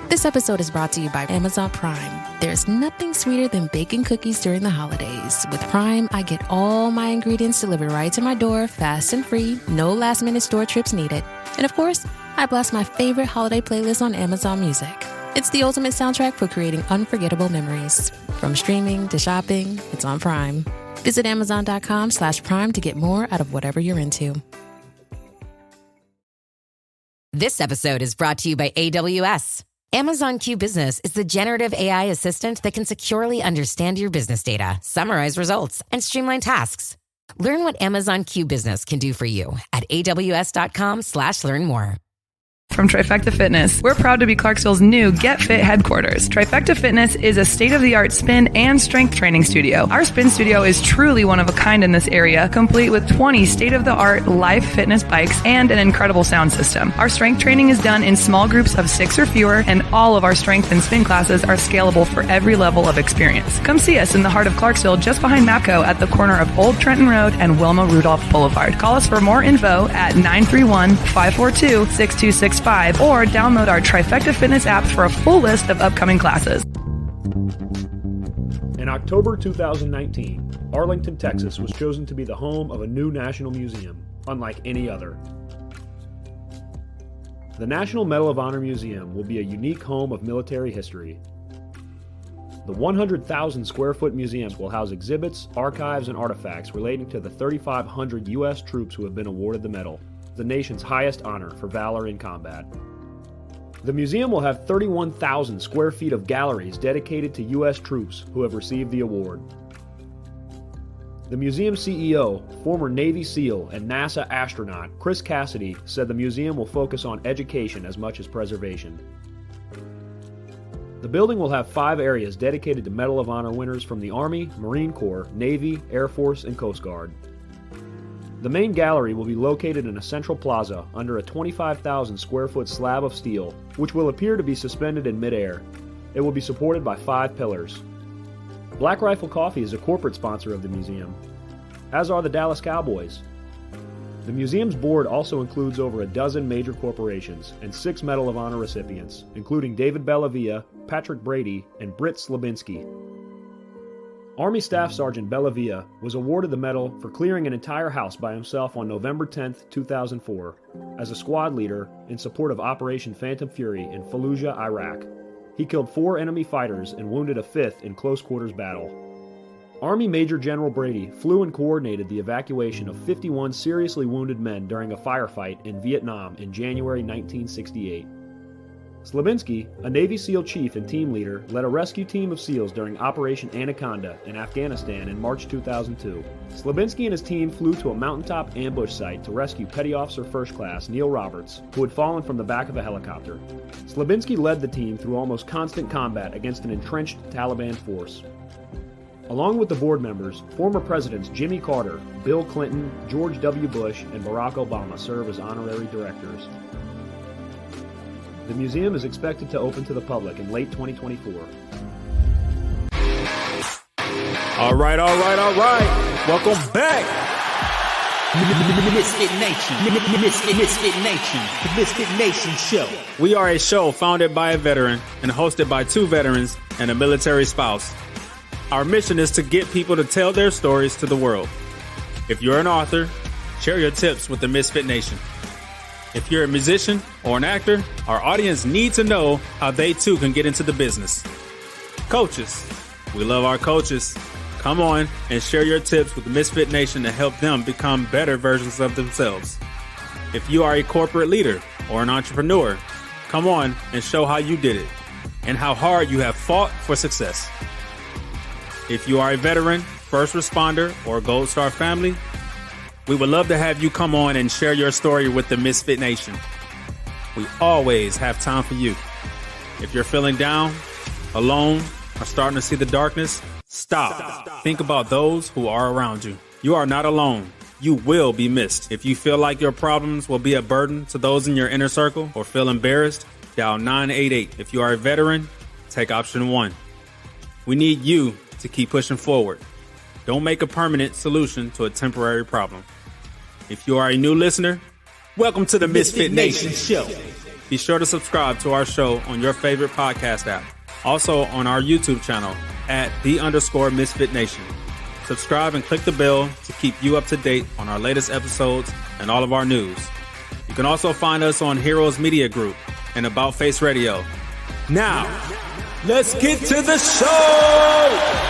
This episode is brought to you by Amazon Prime. There's nothing sweeter than baking cookies during the holidays. With Prime, I get all my ingredients delivered right to my door, fast and free, no last-minute store trips needed. And of course, I blast my favorite holiday playlist on Amazon Music. It's the ultimate soundtrack for creating unforgettable memories. From streaming to shopping, it's on Prime. Visit Amazon.com/Prime to get more out of whatever you're into. This episode is brought to you by AWS. Amazon Q Business is the generative AI assistant that can securely understand your business data, summarize results, and streamline tasks. Learn what Amazon Q Business can do for you at aws.com/learn more. From Trifecta Fitness, we're proud to be Clarksville's new Get Fit headquarters. Trifecta Fitness is a state-of-the-art spin and strength training studio. Our spin studio is truly one of a kind in this area, complete with 20 state-of-the-art live fitness bikes and an incredible sound system. Our strength training is done in small groups of 6 or fewer, and all of our strength and spin classes are scalable for every level of experience. Come see us in the heart of Clarksville, just behind MAPCO at the corner of Old Trenton Road and Wilma Rudolph Boulevard. Call us for more info at 931-542-6265 or download our Trifecta Fitness app for a full list of upcoming classes. In October 2019, Arlington, Texas was chosen to be the home of a new national museum, unlike any other. The National Medal of Honor Museum will be a unique home of military history. The 100,000 square foot museums will house exhibits, archives, and artifacts relating to the 3,500 U.S. troops who have been awarded the medal, the nation's highest honor for valor in combat. The museum will have 31,000 square feet of galleries dedicated to U.S. troops who have received the award. The museum CEO, former Navy SEAL and NASA astronaut Chris Cassidy, said the museum will focus on education as much as preservation. The building will have 5 areas dedicated to Medal of Honor winners from the Army, Marine Corps, Navy, Air Force, and Coast Guard. The main gallery will be located in a central plaza under a 25,000 square foot slab of steel, which will appear to be suspended in midair. It will be supported by 5 pillars. Black Rifle Coffee is a corporate sponsor of the museum, as are the Dallas Cowboys. The museum's board also includes over a dozen major corporations and 6 Medal of Honor recipients, including David Bellavia, Patrick Brady, and Britt Slabinski. Army Staff Sergeant Bellavia was awarded the medal for clearing an entire house by himself on November 10, 2004, as a squad leader in support of Operation Phantom Fury in Fallujah, Iraq. He killed 4 enemy fighters and wounded a 5th in close quarters battle. Army Major General Brady flew and coordinated the evacuation of 51 seriously wounded men during a firefight in Vietnam in January 1968. Slabinski, a Navy SEAL chief and team leader, led a rescue team of SEALs during Operation Anaconda in Afghanistan in March 2002. Slabinski and his team flew to a mountaintop ambush site to rescue Petty Officer First Class Neil Roberts, who had fallen from the back of a helicopter. Slabinski led the team through almost constant combat against an entrenched Taliban force. Along with the board members, former presidents Jimmy Carter, Bill Clinton, George W. Bush, and Barack Obama serve as honorary directors. The museum is expected to open to the public in late 2024. All right. Welcome back. MisFitNation. MisFitNation. The MisFitNation show. We are a show founded by a veteran and hosted by 2 veterans and a military spouse. Our mission is to get people to tell their stories to the world. If you're an author, share your tips with the MisFitNation. If you're a musician or an actor, our audience needs to know how they too can get into the business. Coaches, we love our coaches. Come on and share your tips with the MisFitNation to help them become better versions of themselves. If you are a corporate leader or an entrepreneur, come on and show how you did it and how hard you have fought for success. If you are a veteran, first responder, or Gold Star family, we would love to have you come on and share your story with the MisFitNation. We always have time for you. If you're feeling down, alone, or starting to see the darkness, stop. Think about those who are around you. You are not alone. You will be missed. If you feel like your problems will be a burden to those in your inner circle or feel embarrassed, dial 988. If you are a veteran, take option 1. We need you to keep pushing forward. Don't make a permanent solution to a temporary problem. If you are a new listener, welcome to the MisFitNation show. Be sure to subscribe to our show on your favorite podcast app. Also on our YouTube channel at _MisFitNation. Subscribe and click the bell to keep you up to date on our latest episodes and all of our news. You can also find us on Heroes Media Group and About Face Radio. Now, let's get to the show!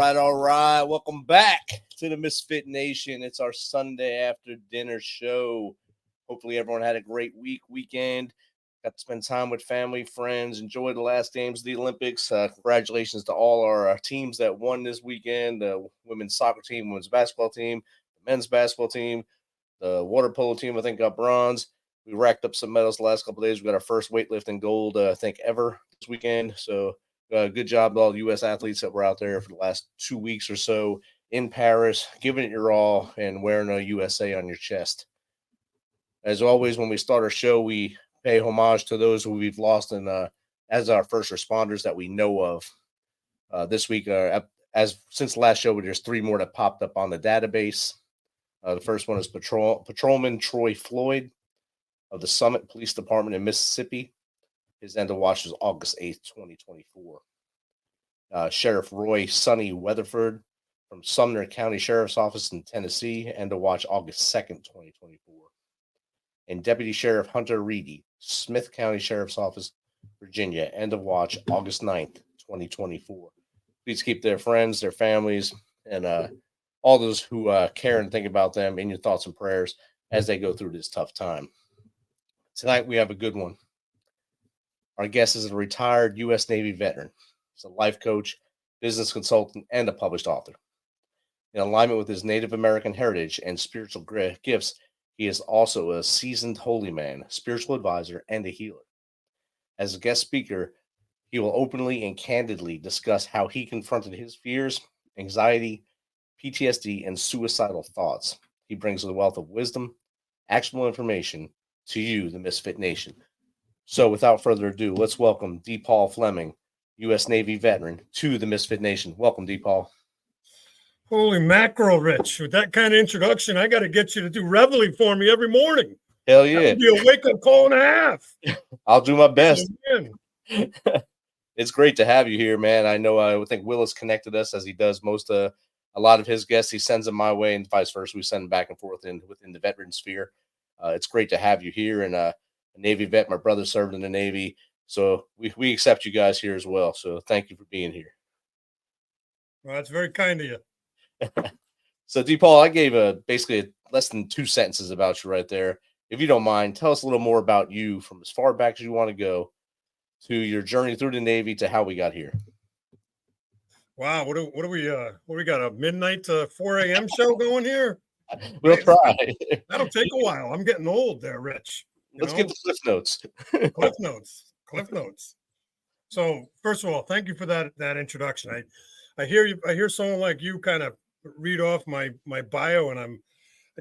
All right. Welcome back to the Misfit Nation. It's our Sunday after dinner show. Hopefully everyone had a great weekend. Got to spend time with family, friends, enjoy the last games of the Olympics. Congratulations to all our teams that won this weekend. The women's soccer team, women's basketball team, the men's basketball team, the water polo team, I think, got bronze. We racked up some medals the last couple of days. We got our first weightlifting gold, I think, ever this weekend. So good job to all the U.S. athletes that were out there for the last 2 weeks or so in Paris, giving it your all and wearing a USA on your chest. As always, when we start our show, we pay homage to those who we've lost as our first responders that we know of. This week, since the last show, there's 3 more that popped up on the database. The first one is Patrolman Troy Floyd of the Summit Police Department in Mississippi. His end of watch was August 8th, 2024. Sheriff Roy Sonny Weatherford from Sumner County Sheriff's Office in Tennessee, end of watch August 2nd, 2024. And Deputy Sheriff Hunter Reedy, Smith County Sheriff's Office, Virginia, end of watch August 9th, 2024. Please keep their friends, their families, and all those who care and think about them in your thoughts and prayers as they go through this tough time. Tonight we have a good one. Our guest is a retired U.S. Navy veteran. He's a life coach, business consultant, and a published author. In alignment with his Native American heritage and spiritual gifts, he is also a seasoned holy man, spiritual advisor, and a healer. As a guest speaker, he will openly and candidly discuss how he confronted his fears, anxiety, PTSD, and suicidal thoughts. He brings a wealth of wisdom, actionable information to you, the Misfit Nation. So without further ado, let's welcome D. Paul Fleming, U.S. Navy veteran, to the Misfit Nation. Welcome, D. Paul. Holy mackerel, Rich. With that kind of introduction, I got to get you to do Reveille for me every morning. Hell yeah. That would be a wake-up call and a half. I'll do my best. It's great to have you here, man. I think Willis connected us as he does a lot of his guests. He sends them my way and vice versa. We send them back and forth within the veteran sphere. It's great to have you here. And a Navy vet, my brother served in the Navy. So we accept you guys here as well. So thank you for being here. Well, that's very kind of you. So, D. Paul, I gave basically less than 2 sentences about you right there. If you don't mind, tell us a little more about you from as far back as you want to go to your journey through the Navy to how we got here. Wow, what do we got, a midnight to 4 a.m. show going here? We'll try. That'll take a while. I'm getting old there, Rich. Let's get the Cliff Notes. Cliff Notes. So, first of all, thank you for that introduction. I hear someone like you kind of read off my bio, and I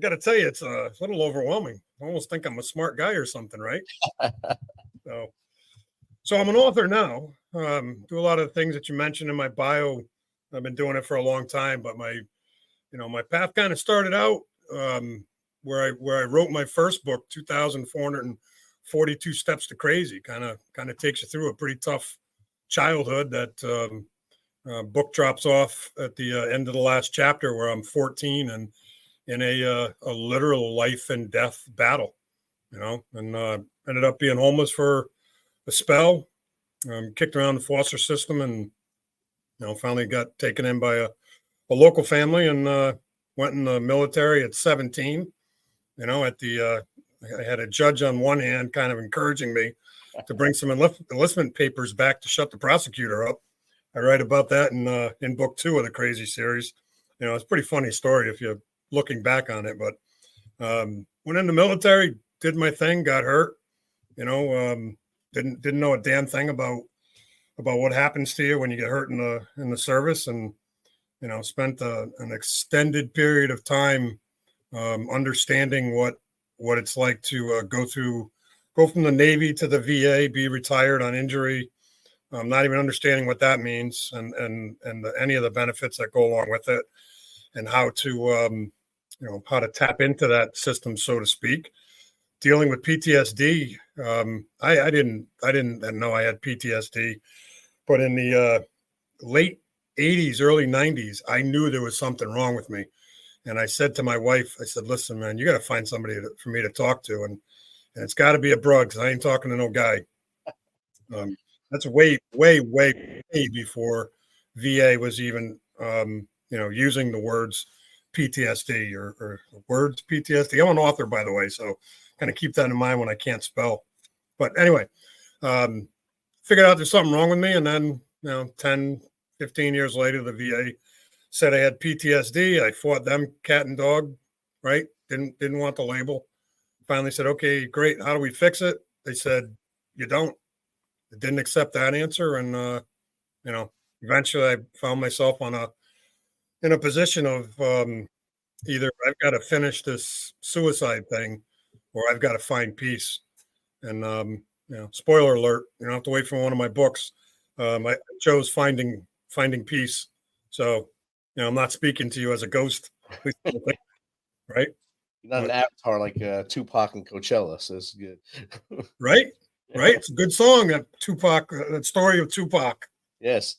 got to tell you, it's a little overwhelming. I almost think I'm a smart guy or something, right? So I'm an author now. Do a lot of the things that you mentioned in my bio. I've been doing it for a long time, but my path kind of started out where I wrote my first book, 2,442 Steps to Crazy. Kind of takes you through a pretty tough childhood. That book drops off at the end of the last chapter where I'm 14 and in a literal life and death battle, and ended up being homeless for a spell, kicked around the foster system, and finally got taken in by a local family and went in the military at 17. I had a judge on one hand kind of encouraging me to bring some enlistment papers back to shut the prosecutor up. I write about that in book 2 of the Crazy series. It's a pretty funny story if you're looking back on it, but went in the military, did my thing, got hurt, didn't know a damn thing about what happens to you when you get hurt in the service, and spent an extended period of time understanding what it's like to go from the Navy to the VA, be retired on injury, not even understanding what that means and any of the benefits that go along with it, and how to how to tap into that system, so to speak. Dealing with PTSD, I didn't know I had PTSD, but in the late 80s, early 90s, I knew there was something wrong with me. And I said to my wife, I said, listen, man, you got to find somebody for me to talk to. And it's got to be a broad, because I ain't talking to no guy. That's way before VA was even, using the words PTSD or words PTSD. I'm an author, by the way, so kind of keep that in mind when I can't spell. But anyway, figured out there's something wrong with me. And then, 10, 15 years later, the VA said I had PTSD. I fought them cat and dog, right? Didn't want the label. Finally said, okay, great. How do we fix it? They said, you don't. I didn't accept that answer. And, eventually I found myself in a position of either I've got to finish this suicide thing or I've got to find peace. And, spoiler alert, you don't have to wait for one of my books. I chose finding peace. So, I'm not speaking to you as a ghost, right? You're not an avatar like Tupac and Coachella, so it's good. Right? It's a good song, that Tupac, that story of Tupac. Yes.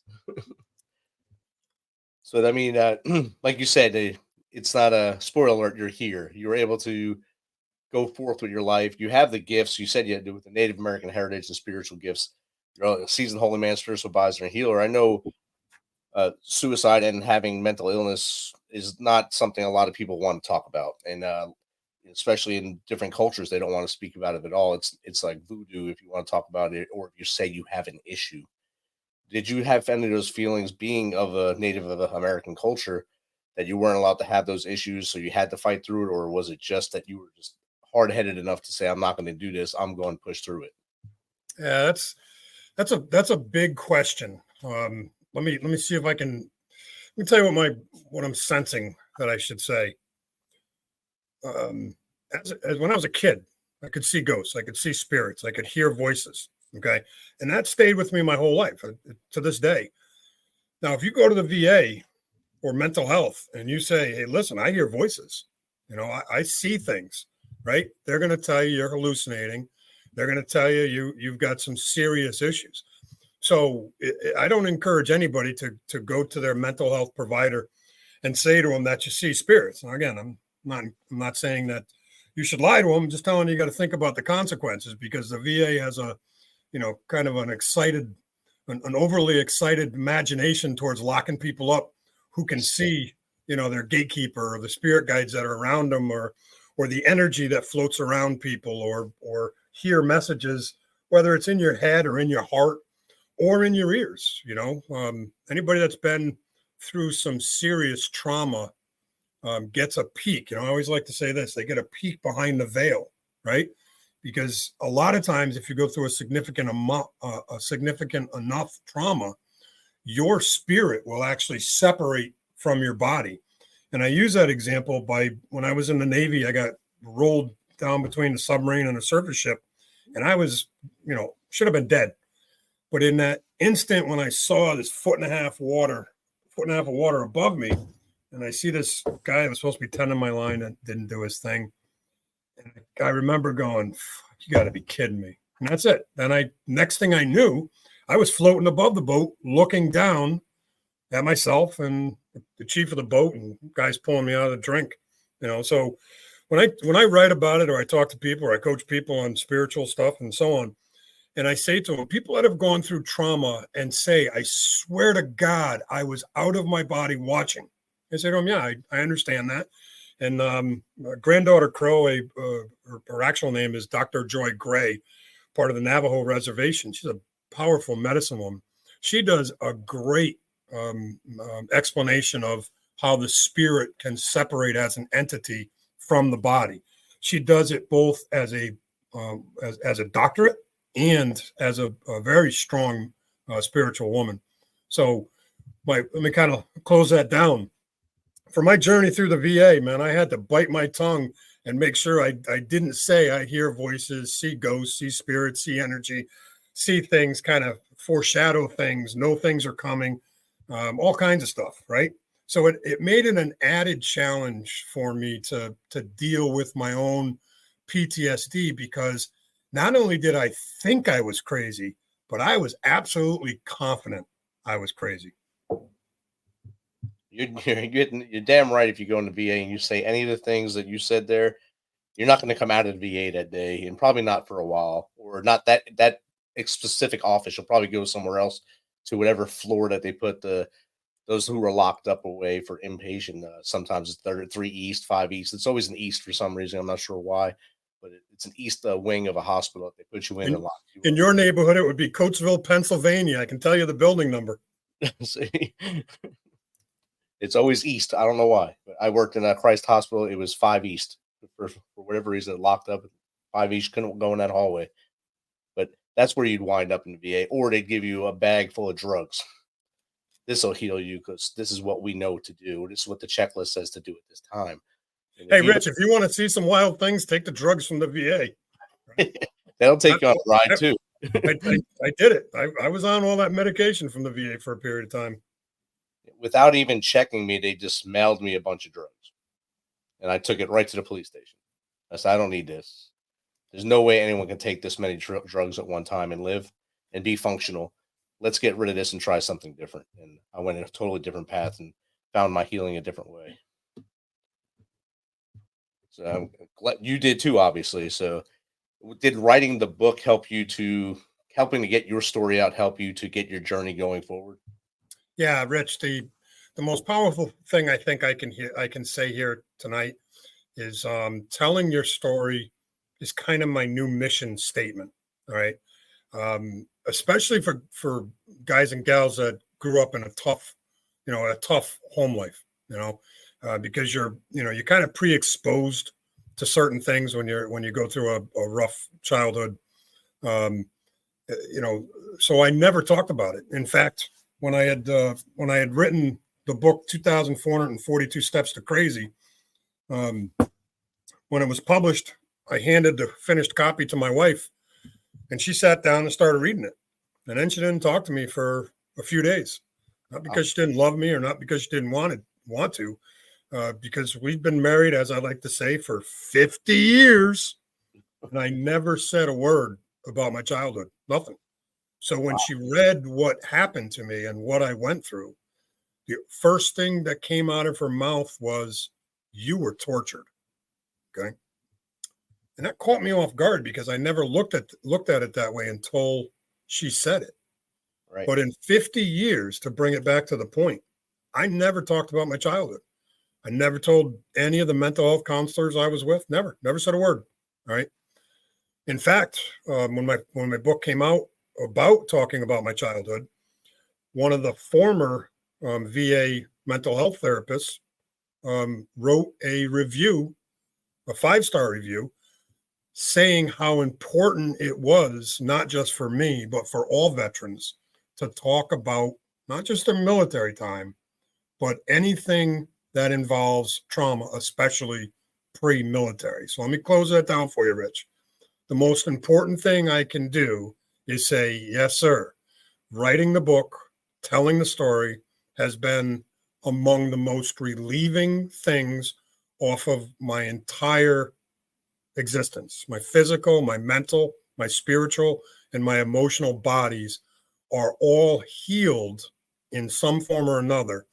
So, I mean, like you said, it's not a spoiler alert. You're here. You were able to go forth with your life. You have the gifts. You said you had to do with the Native American heritage and spiritual gifts. You're a seasoned holy man, spiritual advisor, and healer. I know suicide and having mental illness is not something a lot of people want to talk about. And especially in different cultures, they don't want to speak about it at all. It's like voodoo if you want to talk about it, or if you say you have an issue. Did you have any of those feelings being of a Native American culture that you weren't allowed to have those issues, so you had to fight through it? Or was it just that you were just hard-headed enough to say, I'm not going to do this, I'm going to push through it? Yeah, that's a big question. Let me see if I can. Let me tell you what I'm sensing that I should say. As when I was a kid, I could see ghosts, I could see spirits, I could hear voices. Okay, and that stayed with me my whole life to this day. Now, if you go to the VA or mental health and you say, "Hey, listen, I hear voices. I see things," right? They're going to tell you you're hallucinating. They're going to tell you've got some serious issues. So I don't encourage anybody to go to their mental health provider and say to them that you see spirits. Now, again, I'm not saying that you should lie to them. I'm just telling you got to think about the consequences, because the VA has a, kind of an overly excited imagination towards locking people up who can see, their gatekeeper or the spirit guides that are around them, or the energy that floats around people, or hear messages, whether it's in your head or in your heart or in your ears. Anybody that's been through some serious trauma gets a peek. I always like to say this: they get a peek behind the veil, right? Because a lot of times, if you go through a significant enough trauma, your spirit will actually separate from your body. And I use that example by when I was in the Navy. I got rolled down between a submarine and a surface ship, and I was, should have been dead. But in that instant, when I saw this foot and a half of water above me, and I see this guy that was supposed to be tending my line that didn't do his thing, and I remember going, "You got to be kidding me!" And that's it. Then next thing I knew, I was floating above the boat, looking down at myself and the chief of the boat, and guys pulling me out of the drink. So when I write about it, or I talk to people, or I coach people on spiritual stuff and so on, and I say to them, people that have gone through trauma and say, "I swear to God, I was out of my body watching." I say to them, "Yeah, I understand that." And my granddaughter Crow, her actual name is Dr. Joy Gray, part of the Navajo Reservation. She's a powerful medicine woman. She does a great explanation of how the spirit can separate as an entity from the body. She does it both as a doctorate and as a very strong spiritual woman. So let me kind of close that down. For my journey through the VA, man, I had to bite my tongue and make sure I didn't say I hear voices, see ghosts, see spirits, see energy, see things, kind of foreshadow things, know things are coming, all kinds of stuff, right? So it made it an added challenge for me to deal with my own PTSD, because not only did I think I was crazy, but I was absolutely confident I was crazy. You're damn right. If you go in the VA and you say any of the things that you said there, you're not going to come out of the VA that day, and probably not for a while, or not that specific office. You'll probably go somewhere else to whatever floor that they put those who were locked up away for inpatient. Sometimes it's 3 East, 5 East. It's always an East for some reason. I'm not sure why, but it's an East wing of a hospital that they put you in and lock you in up. your neighborhood, it would be Coatesville, Pennsylvania. I can tell you the building number. See? It's always East. I don't know why. But I worked in a Christ Hospital. It was 5 East. For whatever reason, locked up. 5 East, couldn't go in that hallway. But that's where you'd wind up in the VA, or they'd give you a bag full of drugs. This will heal you because this is what we know to do. This is what the checklist says to do at this time. Hey, Rich, if you want to see some wild things, take the drugs from the VA. That'll take you on a ride, too. I did it. I was on all that medication from the VA for a period of time. Without even checking me, they just mailed me a bunch of drugs. And I took it right to the police station. I said, I don't need this. There's no way anyone can take this many drugs at one time and live and be functional. Let's get rid of this and try something different. And I went in a totally different path and found my healing a different way. So I'm glad you did too, obviously. So did writing the book helping to get your story out, help you to get your journey going forward? Yeah, Rich, the most powerful thing I think I can say here tonight is telling your story is kind of my new mission statement. All right. Especially for guys and gals that grew up in a tough home life, because you're kind of pre-exposed to certain things when you go through a rough childhood. So I never talked about it. In fact, when I had written the book 2,442 Steps to Crazy, when it was published, I handed the finished copy to my wife, and she sat down and started reading it. And then she didn't talk to me for a few days, not because she didn't love me or not because she didn't want to, because we've been married, as I like to say, for 50 years, and I never said a word about my childhood, nothing. So when she read what happened to me and what I went through, the first thing that came out of her mouth was, "You were tortured." Okay. And that caught me off guard because I never looked at it that way until she said it. Right. But in 50 years, to bring it back to the point, I never talked about my childhood. I never told any of the mental health counselors I was with. Never said a word. All right. In fact, when my book came out about talking about my childhood, one of the former VA mental health therapists wrote a 5-star review, saying how important it was, not just for me, but for all veterans, to talk about not just their military time, but anything that involves trauma, especially pre-military. So let me close that down for you, Rich. The most important thing I can do is say, yes, sir. Writing the book, telling the story has been among the most relieving things off of my entire existence. My physical, my mental, my spiritual, and my emotional bodies are all healed in some form or another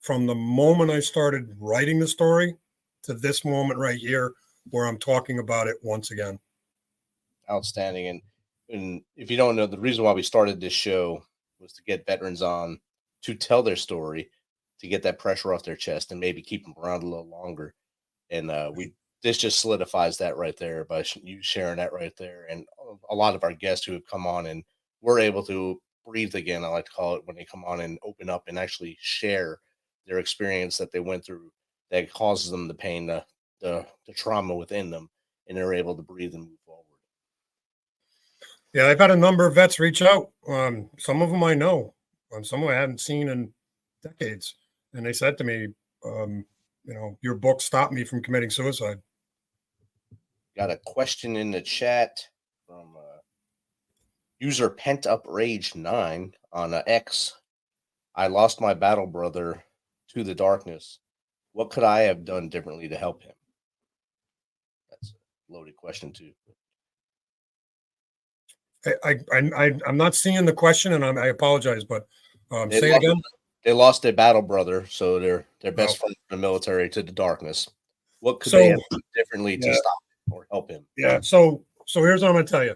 from the moment I started writing the story to this moment right here where I'm talking about it once again. Outstanding. And if you don't know, the reason why we started this show was to get veterans on to tell their story, to get that pressure off their chest and maybe keep them around a little longer. And this just solidifies that right there by you sharing that right there. And a lot of our guests who have come on and we're able to breathe again, I like to call it, when they come on and open up and actually share their experience that they went through that causes them the pain, the trauma within them, and they're able to breathe and move forward. Yeah, I've had a number of vets reach out. Some of them I know, some of them I haven't seen in decades. And they said to me, your book stopped me from committing suicide. Got a question in the chat from User Pent Up Rage 9 on X. I lost my battle brother to the darkness. What could I have done differently to help him? That's a loaded question too. I'm not seeing the question, and I apologize, but say it again. They lost their battle brother, so their best Oh. friend in the military to the darkness. What could So- they have done differently to Yeah. stop him or help him? Yeah. So here's what I'm going to tell you.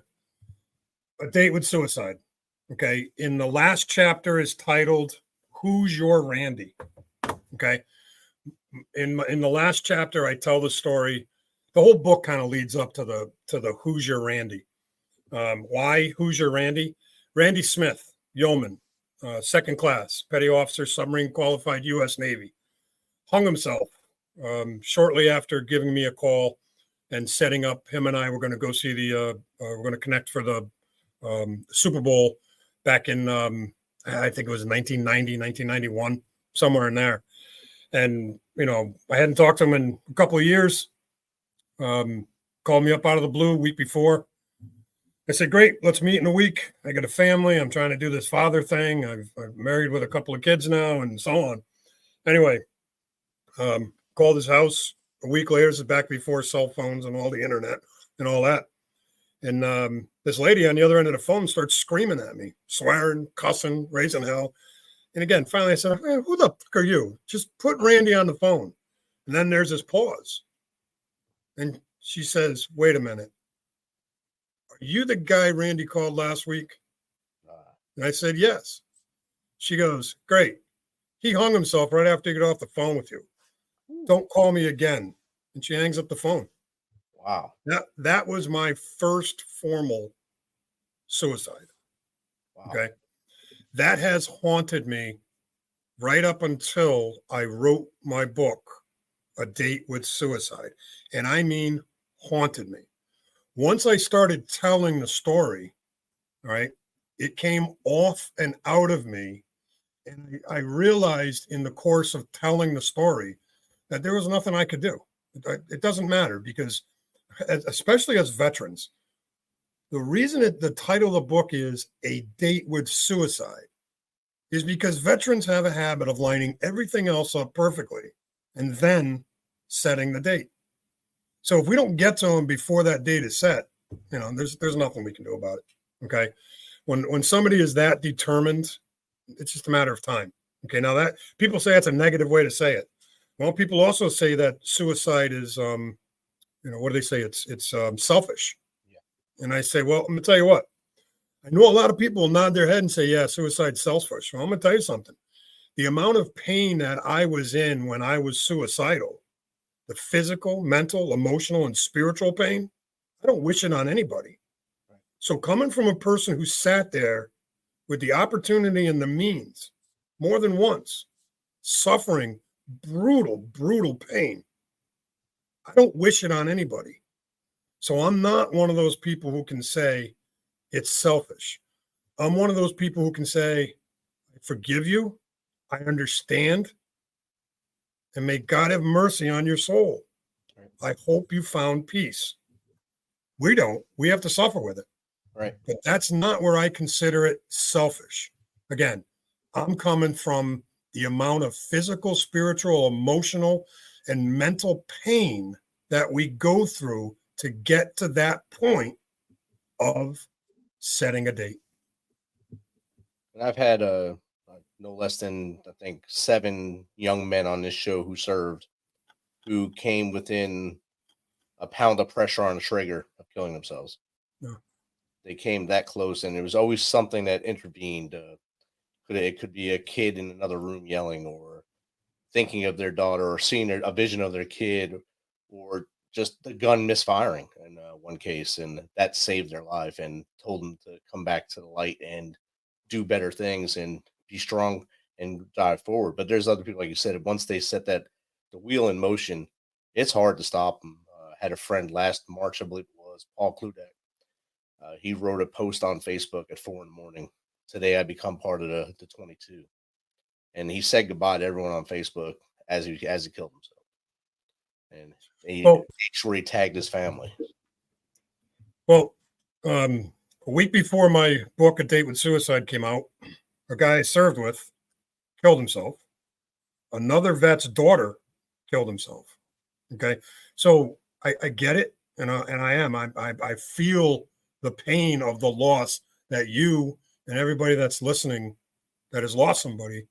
A date with suicide. Okay. In the last chapter is titled "Who's Your Randy?" Okay. In the last chapter, I tell the story. The whole book kind of leads up to the "Who's Your Randy?" Why Who's Your Randy? Randy Smith, yeoman, second class, petty officer, submarine qualified, U.S. Navy, hung himself shortly after giving me a call and setting up. Him and I were going to go see we're going to connect for the Super Bowl back in, I think it was 1990, 1991, somewhere in there. And, I hadn't talked to him in a couple of years. Called me up out of the blue week before. I said, great, let's meet in a week. I got a family. I'm trying to do this father thing. I've married with a couple of kids now and so on. Anyway, called his house. A week later, this is back before cell phones and all the internet and all that. And this lady on the other end of the phone starts screaming at me, swearing, cussing, raising hell. And again, finally I said, hey, who the fuck are you? Just put Randy on the phone. And then there's this pause. And she says, wait a minute. Are you the guy Randy called last week? And I said, yes. She goes, great. He hung himself right after he got off the phone with you. Don't call me again. And she hangs up the phone. Wow. That was my first formal suicide. Wow. Okay. That has haunted me right up until I wrote my book, A Date with Suicide. And I mean haunted me. Once I started telling the story, right, it came off and out of me. And I realized in the course of telling the story that there was nothing I could do. It doesn't matter because, especially as veterans, the reason the title of the book is A Date with Suicide is because veterans have a habit of lining everything else up perfectly and then setting the date. So if we don't get to them before that date is set, there's nothing we can do about it. Okay. When somebody is that determined, it's just a matter of time. Okay. Now that people say that's a negative way to say it. Well, people also say that suicide is, what do they say? It's selfish. Yeah. And I say, well, I'm gonna tell you what. I know a lot of people will nod their head and say, yeah, suicide's selfish. Well, I'm gonna tell you something. The amount of pain that I was in when I was suicidal, the physical, mental, emotional, and spiritual pain, I don't wish it on anybody. Right. So coming from a person who sat there with the opportunity and the means more than once, suffering brutal pain, I don't wish it on anybody. So I'm not one of those people who can say it's selfish. I'm one of those people who can say, I forgive you. I understand. And may God have mercy on your soul. Right. I hope you found peace. We don't. We have to suffer with it. Right. But that's not where I consider it selfish. Again, I'm coming from the amount of physical, spiritual, emotional, and mental pain that we go through to get to that point of setting a date. And I've had no less than, I think, 7 young men on this show who served, who came within a pound of pressure on the trigger of killing themselves. Yeah. They came that close, and there was always something that intervened. It could be a kid in another room yelling, or thinking of their daughter, or seeing a vision of their kid, or just the gun misfiring in one case, and that saved their life and told them to come back to the light and do better things and be strong and dive forward. But there's other people, like you said, once they set the wheel in motion, it's hard to stop them. Had a friend last March, I believe it was, Paul Kludek. He wrote a post on Facebook at 4 a.m. Today I become part of the 22. And he said goodbye to everyone on Facebook as he killed himself. And he made sure he tagged his family. Well, A week before my book, A Date with Suicide, came out, a guy I served with killed himself. Another vet's daughter killed himself. Okay. So I get it. I feel the pain of the loss that you and everybody that's listening that has lost somebody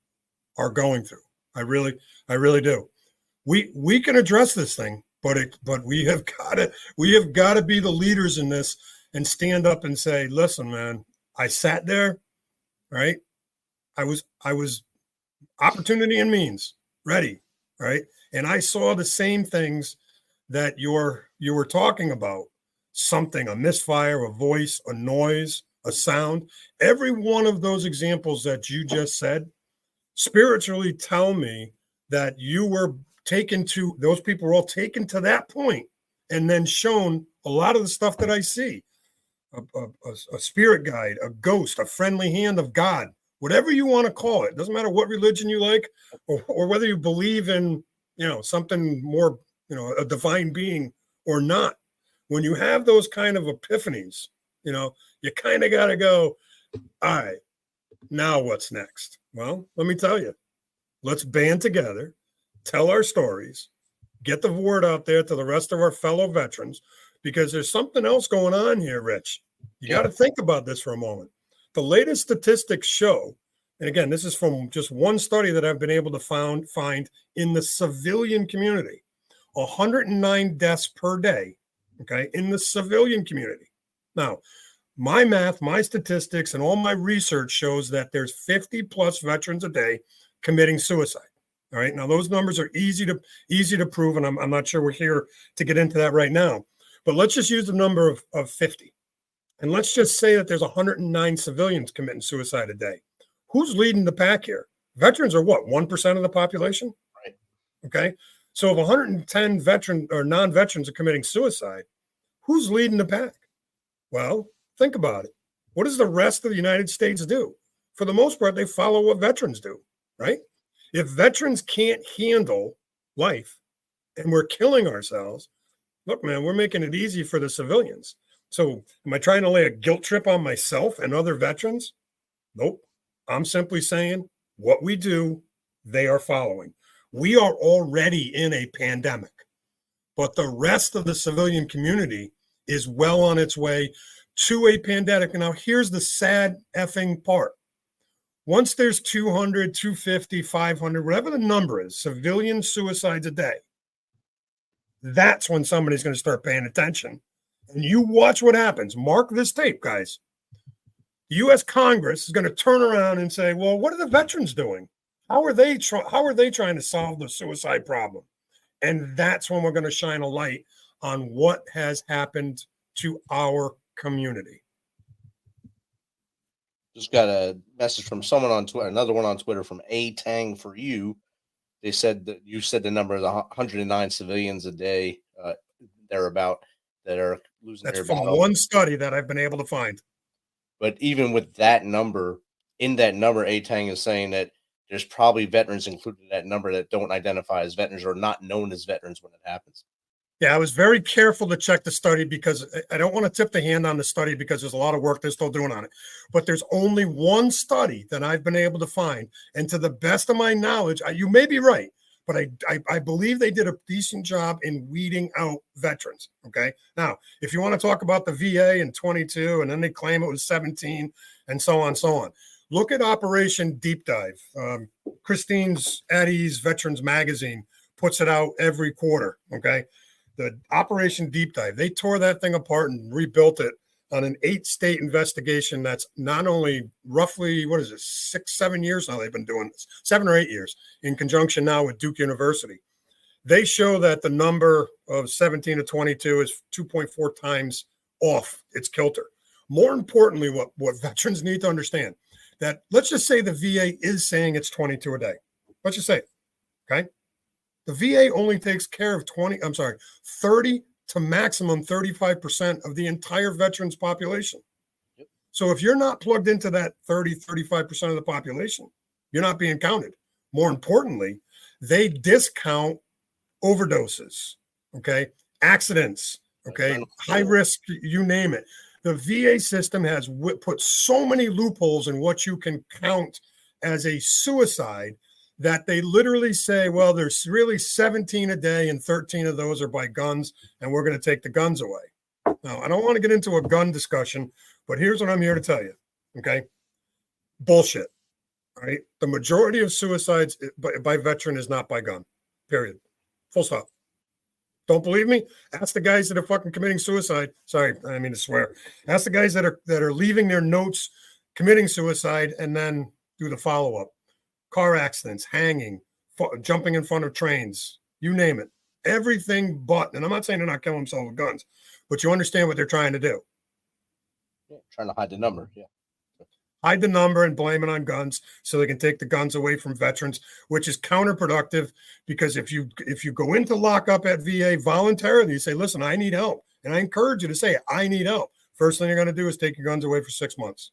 are going through. I really do. We can address this thing, but we have got to be the leaders in this and stand up and say, listen, man, I sat there, right? I was opportunity and means ready, right? And I saw the same things that you were talking about. Something, a misfire, a voice, a noise, a sound. Every one of those examples that you just said spiritually tell me that you were taken to, those people were all taken to that point and then shown a lot of the stuff that I see. A spirit guide, a ghost, a friendly hand of God, whatever you want to call it. Doesn't matter what religion you like or whether you believe in, something more, a divine being or not. When you have those kind of epiphanies, you kind of got to go, all right, now what's next? Well, let me tell you, let's band together, tell our stories, get the word out there to the rest of our fellow veterans, because there's something else going on here, Rich. You got to think about this for a moment. The latest statistics show, and again, this is from just one study that I've been able to find in the civilian community, 109 deaths per day, okay, in the civilian community. Now, my math, my statistics, and all my research shows that there's 50 plus veterans a day committing suicide. All right. Now, those numbers are easy to prove, and I'm not sure we're here to get into that right now. But let's just use the number of 50. And let's just say that there's 109 civilians committing suicide a day. Who's leading the pack here? Veterans are what, 1% of the population? Right. Okay. So if 110 veteran or non-veterans are committing suicide, who's leading the pack? Well, think about it. What does the rest of the United States do? For the most part, they follow what veterans do, right? If veterans can't handle life and we're killing ourselves, look, man, we're making it easy for the civilians. So am I trying to lay a guilt trip on myself and other veterans? Nope. I'm simply saying what we do, they are following. We are already in a pandemic, but the rest of the civilian community is well on its way to a pandemic. And now here's the sad effing part. Once there's 200, 250, 500, whatever the number is, civilian suicides a day, that's when somebody's going to start paying attention. And you watch what happens. Mark this tape, guys. The U.S. Congress is going to turn around and say, well, what are the veterans doing? How are they trying to solve the suicide problem? And that's when we're going to shine a light on what has happened to our community. Just got a message from someone on Twitter, another one on Twitter from A Tang for you. They said that you said the number is 109 civilians a day, thereabout, that are losing That's their from battle. one study that I've been able to find. But even with that number, in that number, A Tang is saying that there's probably veterans included in that number that don't identify as veterans or not known as veterans when it happens. Yeah, I was very careful to check the study because I don't want to tip the hand on the study because there's a lot of work they're still doing on it. But there's only one study that I've been able to find. And to the best of my knowledge, you may be right, but I believe they did a decent job in weeding out veterans. Okay. Now, if you want to talk about the VA in 22, and then they claim it was 17 and so on. Look at Operation Deep Dive. Christine's At Ease Veterans Magazine puts it out every quarter. Okay. The Operation Deep Dive, they tore that thing apart and rebuilt it on an 8-state investigation that's not only roughly, 6-7 years now they've been doing this, 7 or 8 years, in conjunction now with Duke University. They show that the number of 17 to 22 is 2.4 times off its kilter. More importantly, what veterans need to understand, that let's just say the VA is saying it's 22 a day. Let's just say it, okay? The VA only takes care of 30 to maximum 35% of the entire veterans population. Yep. So if you're not plugged into that 30, 35% of the population, you're not being counted. More importantly, they discount overdoses, okay, accidents, okay, high risk, you name it. The VA system has put so many loopholes in what you can count as a suicide that they literally say, well, there's really 17 a day and 13 of those are by guns, and we're going to take the guns away. Now, I don't want to get into a gun discussion, but here's what I'm here to tell you, okay? Bullshit, right? The majority of suicides by veteran is not by gun, period. Full stop. Don't believe me? Ask the guys that are fucking committing suicide. Sorry, I mean to swear. Ask the guys that are leaving their notes committing suicide and then do the follow-up. Car accidents, hanging, jumping in front of trains, you name it. Everything but, and I'm not saying they're not killing themselves with guns, but you understand what they're trying to do. Yeah, trying to hide the number. Yeah. Hide the number and blame it on guns so they can take the guns away from veterans, which is counterproductive because if you go into lockup at VA voluntarily, you say, listen, I need help. And I encourage you to say, I need help. First thing you're going to do is take your guns away for 6 months.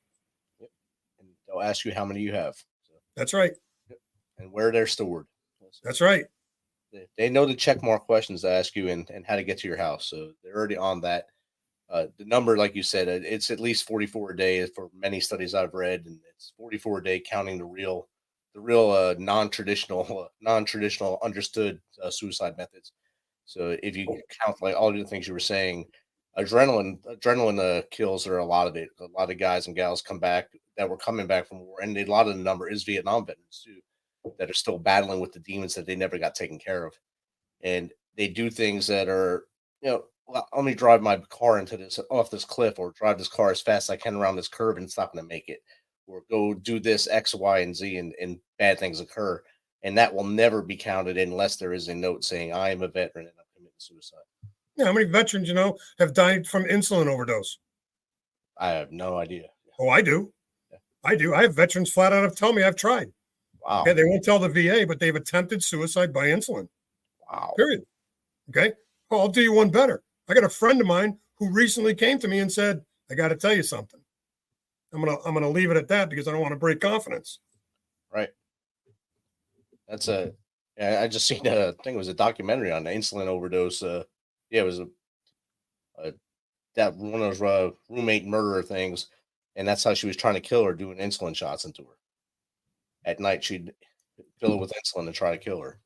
Yep. And they'll ask you how many you have. So. That's right. Yep. And where they're stored. That's right. They know the check mark questions to ask you and how to get to your house. So they're already on that. The number, like you said, it's at least 44 a day for many studies I've read, and it's 44 a day counting the real non-traditional understood suicide methods. So if you count like all the things you were saying, adrenaline kills are a lot of it. A lot of guys and gals come back that were coming back from war, and a lot of the number is Vietnam veterans too that are still battling with the demons that they never got taken care of, and they do things that are, well, let me drive my car off this cliff, or drive this car as fast as I can around this curve, and it's not going to make it, or go do this X, Y, and Z, and bad things occur. And that will never be counted unless there is a note saying, I am a veteran and I'm committing suicide. Yeah, how many veterans, have died from insulin overdose? I have no idea. Oh, I do. Yeah. I do. I have veterans flat out tell me I've tried. Wow. Okay, they won't tell the VA, but they've attempted suicide by insulin. Wow. Period. Okay. Well, I'll do you one better. I got a friend of mine who recently came to me and said, I got to tell you something. I'm gonna leave it at that because I don't want to break confidence. Right. I just seen I think it was a documentary on the insulin overdose. It was that one of those roommate murderer things, and that's how she was trying to kill her, doing insulin shots into her. At night, she'd fill her with insulin to try to kill her,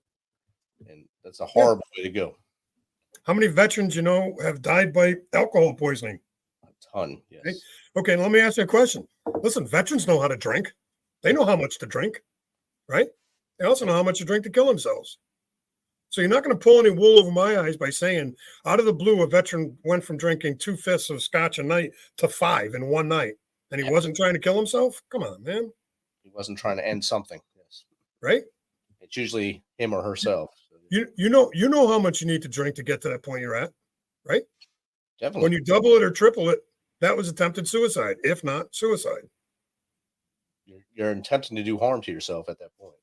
and that's a horrible way to go. How many veterans have died by alcohol poisoning? A ton. Yes. Okay, let me ask you a question. Listen, veterans know how to drink. They know how much to drink, right? They also know how much to drink to kill themselves. So you're not going to pull any wool over my eyes by saying, out of the blue, a veteran went from drinking 2/5 of scotch a night to 5 in one night, and he wasn't trying to kill himself? Come on, man. He wasn't trying to end something. Yes. Right? It's usually him or herself. You know how much you need to drink to get to that point you're at, right? Definitely. When you double it or triple it, that was attempted suicide, if not suicide. You're attempting to do harm to yourself at that point.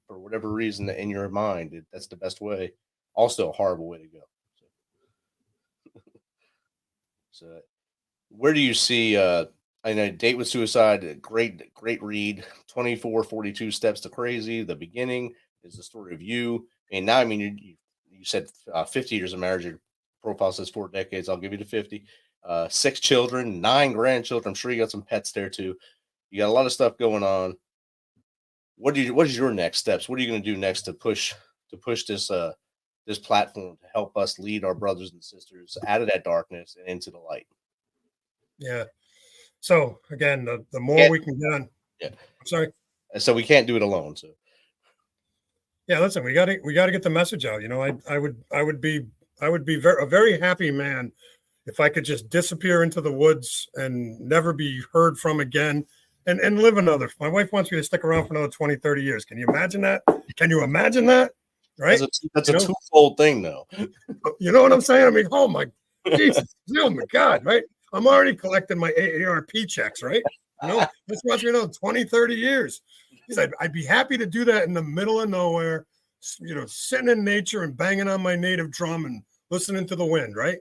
For whatever reason in your mind, that's the best way. Also a horrible way to go. So where do you see, I know Date with Suicide, great read, 2442 Steps to Crazy. The beginning is the story of you. And now, I mean, you said 50 years of marriage. Your profile says 4 decades. I'll give you the 50. 6 children, 9 grandchildren. I'm sure you got some pets there too. You got a lot of stuff going on. What is your next steps? What are you going to do next to push this platform to help us lead our brothers and sisters out of that darkness and into the light? Yeah. So again, the more we can get on. Yeah. I'm sorry. So we can't do it alone. So. Yeah, listen, we got to get the message out. I would be a very happy man if I could just disappear into the woods and never be heard from again and live another. My wife wants me to stick around for another 20, 30 years. Can you imagine that? Right? That's a twofold thing, though. You know what I'm saying? I mean, oh my Jesus, oh my God, right? I'm already collecting my AARP checks, right? This wants me to know 20, 30 years. He said, I'd be happy to do that in the middle of nowhere, sitting in nature and banging on my native drum and listening to the wind, right?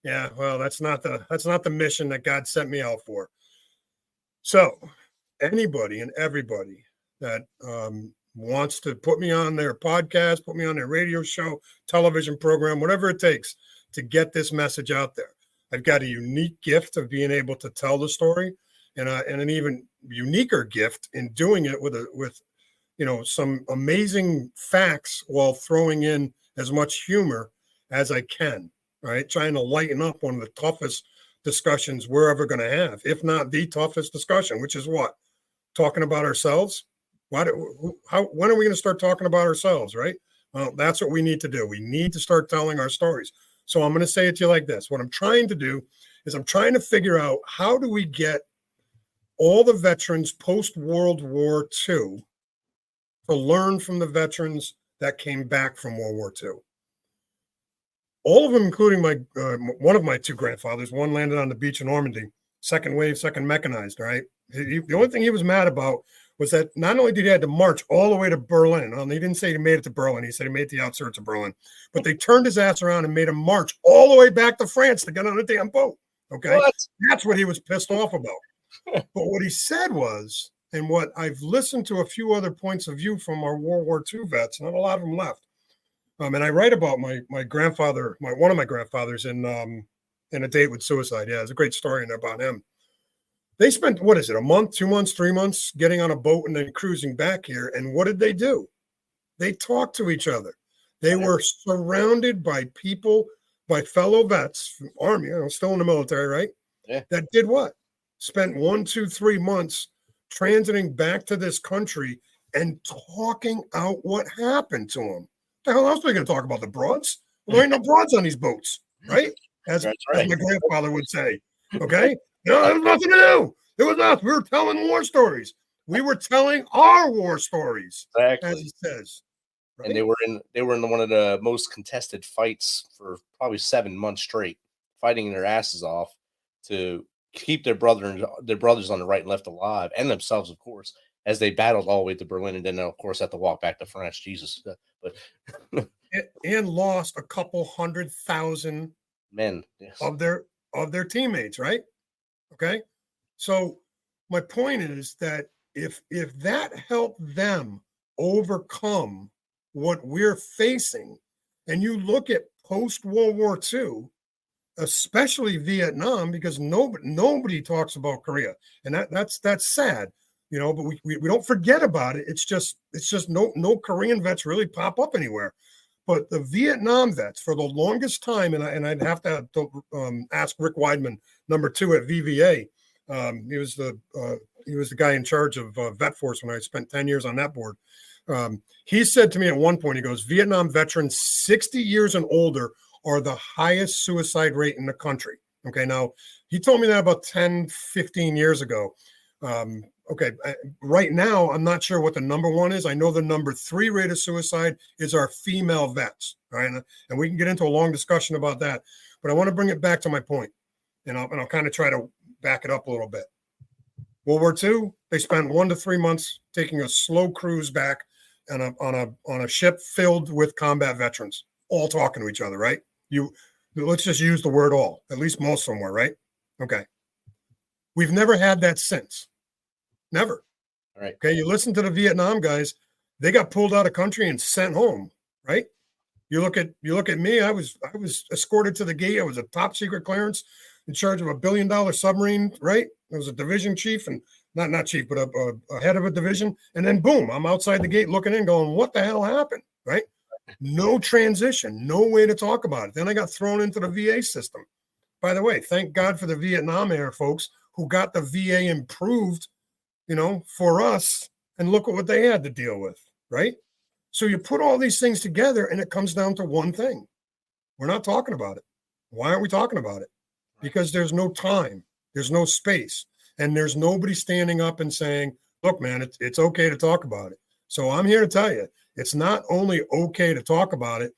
Yeah, well, that's not the mission that God sent me out for. So anybody and everybody that wants to put me on their podcast, put me on their radio show, television program, whatever it takes to get this message out there. I've got a unique gift of being able to tell the story, and an even uniquer gift in doing it with some amazing facts while throwing in as much humor as I can, right? Trying to lighten up one of the toughest discussions we're ever going to have, if not the toughest discussion, which is what? Talking about ourselves. When are we going to start talking about ourselves, right? Well, that's what we need to do. We need to start telling our stories. So I'm going to say it to you like this. What I'm trying to do is I'm trying to figure out, how do we get all the veterans post-World War II to learn from the veterans that came back from World War II? All of them, including one of my two grandfathers. One landed on the beach in Normandy, second wave, second mechanized, right? The only thing he was mad about was that not only did he have to march all the way to Berlin, he didn't say he made it to Berlin, he said he made it to the outskirts of Berlin, but they turned his ass around and made him march all the way back to France to get on a damn boat, okay? What? That's what he was pissed off about. But what he said was, and what I've listened to a few other points of view from our World War II vets, not a lot of them left, and I write about my grandfather, one of my grandfathers in A Date with Suicide. Yeah, it's a great story about him. They spent, a month, 2 months, 3 months getting on a boat and then cruising back here. And what did they do? They talked to each other. They were surrounded by people, by fellow vets from Army, still in the military, right? Yeah. That did what? Spent 1, 2, 3 months transiting back to this country and talking out what happened to them. The hell else are they going to talk about? The broads? Well, there ain't no broads on these boats, right? As my grandfather would say. Okay? No, there was nothing to do. It was us. We were telling war stories. We were telling our war stories, as he says. Right? And they were in one of the most contested fights for probably 7 months straight, fighting their asses off to keep their brothers on the right and left alive, and themselves, of course, as they battled all the way to Berlin, and then, of course, had to walk back to France. Jesus, but and lost a couple 100,000 men of their teammates, right? Okay, so my point is that if that helped them overcome what we're facing, and you look at post-World War II, especially Vietnam, because nobody talks about Korea, and that's sad, but we don't forget about it. It's just no Korean vets really pop up anywhere. But the Vietnam vets, for the longest time, and I'd have to ask Rick Weidman, number 2 at VVA. He was the guy in charge of Vet Force when I spent 10 years on that board. He said to me at one point, he goes, Vietnam veterans 60 years and older are the highest suicide rate in the country. Okay, now he told me that about 10, 15 years ago. Right now, I'm not sure what the number 1 is. I know the number 3 rate of suicide is our female vets, right? And we can get into a long discussion about that. But I want to bring it back to my point, and I'll kind of try to back it up a little bit. World War II, they spent 1 to 3 months taking a slow cruise back on a ship filled with combat veterans, all talking to each other, right? Let's just use the word all, at least most of them were, right? Okay. We've never had that since. Never. All right. Okay. You listen to the Vietnam guys, they got pulled out of country and sent home, right? You look at me, I was escorted to the gate. I was a top secret clearance in charge of $1 billion submarine, right? I was a division chief, and not chief, but a head of a division. And then boom, I'm outside the gate looking in going, what the hell happened? Right? No transition, no way to talk about it. Then I got thrown into the VA system. By the way, thank God for the Vietnam era folks who got the VA improved, for us, and look at what they had to deal with, right? So you put all these things together and it comes down to one thing. We're not talking about it. Why aren't we talking about it? Because there's no time, there's no space, and there's nobody standing up and saying, look, man, it's okay to talk about it. So I'm here to tell you, it's not only okay to talk about it,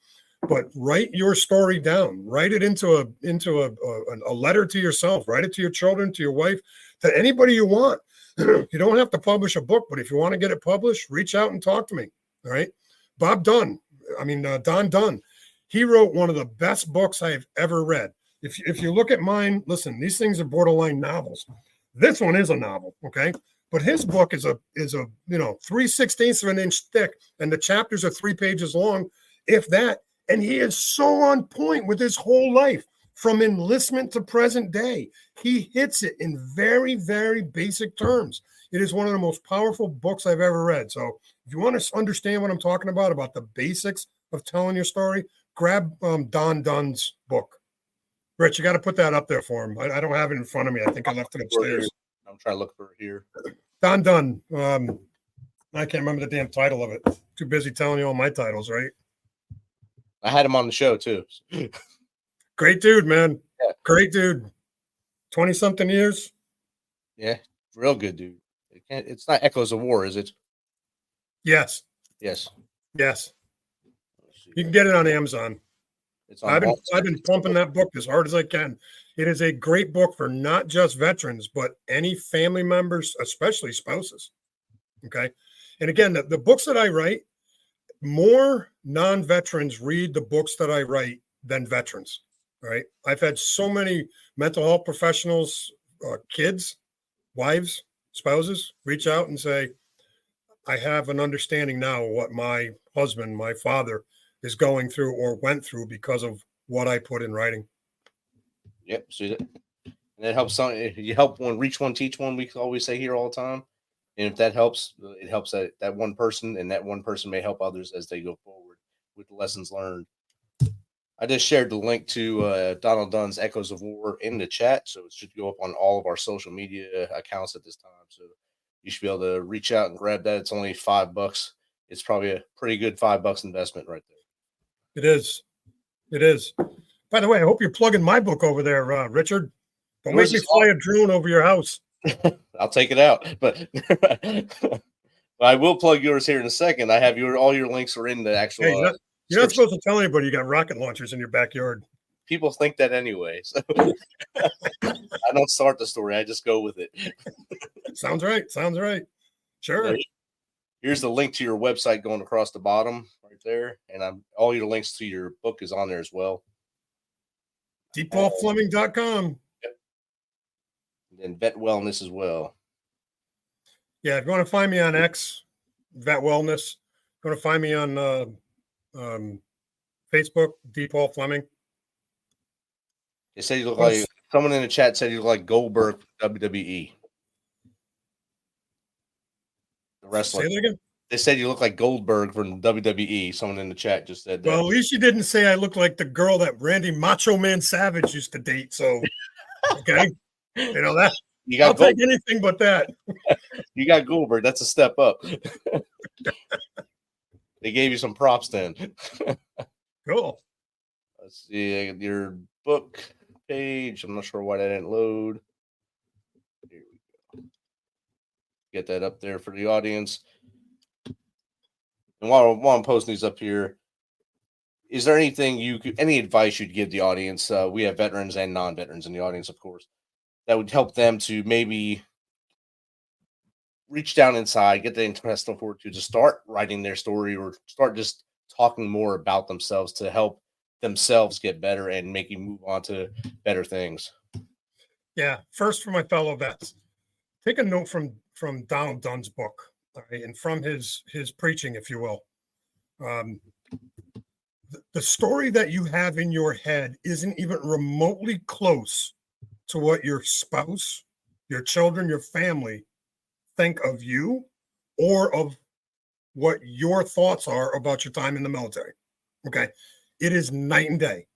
but write your story down, write it into a letter to yourself, write it to your children, to your wife, to anybody you want. You don't have to publish a book, but if you want to get it published, reach out and talk to me. All right. Don Dunn, he wrote one of the best books I've ever read. If you look at mine, listen, these things are borderline novels. This one is a novel. Okay. But his book is a 3/16 of an inch thick, and the chapters are 3 pages long, if that. And he is so on point with his whole life. from enlistment to present day. He hits it in very, very basic terms. It is one of the most powerful books I've ever read. So if you want to understand what I'm talking about the basics of telling your story, grab Don Dunn's book. Rich, you got to put that up there for him. I don't have it in front of me. I think I left it upstairs. I'm trying to look for it here. Don Dunn. I can't remember the damn title of it. Too busy telling you all my titles, right? I had him on the show too. Great dude, man. Yeah. Great dude. 20-something years. Yeah, real good dude. It's not Echoes of War, is it? Yes. Yes. Yes. You can get it on Amazon. I've been pumping that book as hard as I can. It is a great book for not just veterans, but any family members, especially spouses. Okay. And again, the books that I write, more non-veterans read the books that I write than veterans. Right. I've had so many mental health professionals, kids, wives, spouses reach out and say, I have an understanding now of what my husband, my father is going through or went through because of what I put in writing. Yep. See that? And it helps. You help one, reach one, teach one. We always say here all the time. And if that helps, it helps that one person, and that one person may help others as they go forward with the lessons learned. I just shared the link to Donald Dunn's Echoes of War in the chat, so it should go up on all of our social media accounts at this time. So you should be able to reach out and grab that. It's only $5. It's probably a pretty good $5 investment right there. It is. It is. By the way, I hope you're plugging my book over there, Richard. Don't make me fly a drone over your house. I'll take it out, but I will plug yours here in a second. I have all your links are in the actual. Hey, you're not supposed to tell anybody you got rocket launchers in your backyard. People think that anyway. So I don't start the story. I just go with it. Sounds right. Sounds right. Sure. Here's the link to your website going across the bottom right there. And all your links to your book is on there as well. DeepFleming.com. Yep. And Vet Wellness as well. Yeah, if you want to find me on X, Vet Wellness. If you want to find me on Facebook, Paul Fleming. They said you look like someone in the chat said you look like Goldberg from WWE. The wrestler. Say that again? They said you look like Goldberg from WWE. Someone in the chat just said that. Well, at least you didn't say I look like the girl that Randy Macho Man Savage used to date. So, okay. You know that. I'll take anything but that. You got Goldberg. That's a step up. They gave you some props then. Cool. Let's see your book page. I'm not sure why that didn't load. Here we go. Get that up there for the audience. And while I'm posting these up here, is there anything any advice you'd give the audience? We have veterans and non-veterans in the audience, of course, that would help them to maybe reach down inside, get the intestinal fortitude to start writing their story or start just talking more about themselves to help themselves get better and make you move on to better things. Yeah. First, for my fellow vets, take a note from Donald Dunn's book, right, and from his preaching, if you will. The story that you have in your head isn't even remotely close to what your spouse, your children, your family think of you or of what your thoughts are about your time in the military. Okay. It is night and day.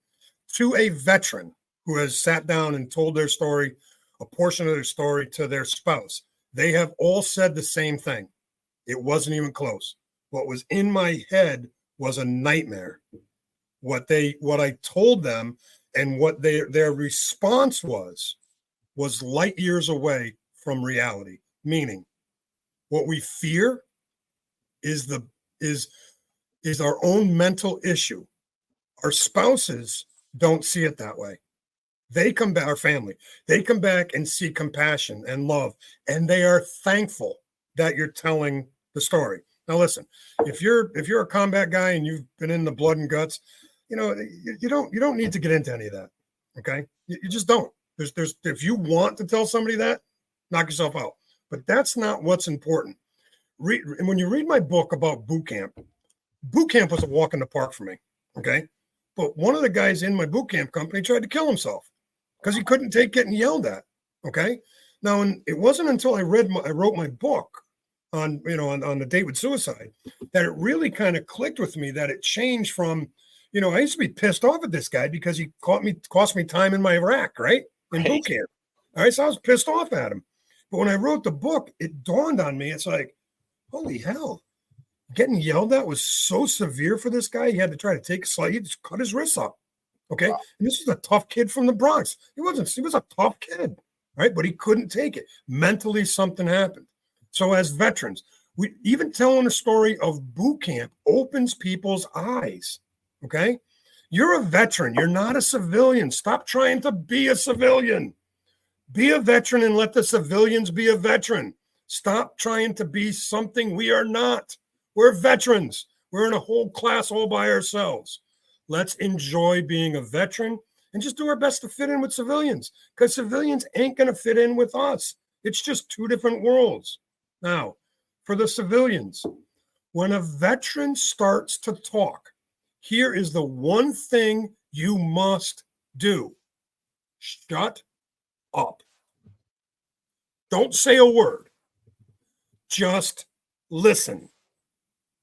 To a veteran who has sat down and told their story, a portion of their story to their spouse, they have all said the same thing. It wasn't even close. What was in my head was a nightmare. What I told them and what their response was light years away from reality. Meaning, what we fear is our own mental issue. Our spouses don't see it that way. They come back, our family, they come back and see compassion and love, and they are thankful that you're telling the story. Now, listen, if you're a combat guy and you've been in the blood and guts, you don't need to get into any of that. Okay, you just don't. There's if you want to tell somebody that, knock yourself out. But that's not what's important. When you read my book about boot camp was a walk in the park for me. Okay. But one of the guys in my boot camp company tried to kill himself because he couldn't take getting yelled at. Okay. Now, it wasn't until I wrote my book on the date with suicide that it really kind of clicked with me, that it changed from, I used to be pissed off at this guy because he cost me time in my rack, right? In boot camp. All right. So I was pissed off at him. But when I wrote the book, it dawned on me. It's like, holy hell, getting yelled at was so severe for this guy. He had to try to take a slight, he just cut his wrists up. Okay. Wow. And this is a tough kid from the Bronx. He was a tough kid, right? But he couldn't take it. Mentally, something happened. So as veterans, we even telling a story of boot camp opens people's eyes. Okay. You're a veteran. You're not a civilian. Stop trying to be a civilian. Be a veteran and let the civilians be a veteran. Stop trying to be something we are not. We're veterans. We're in a whole class all by ourselves. Let's enjoy being a veteran and just do our best to fit in with civilians, because civilians ain't going to fit in with us. It's just two different worlds. Now, for the civilians, when a veteran starts to talk, here is the one thing you must do. Shut up. Don't say a word. Just listen.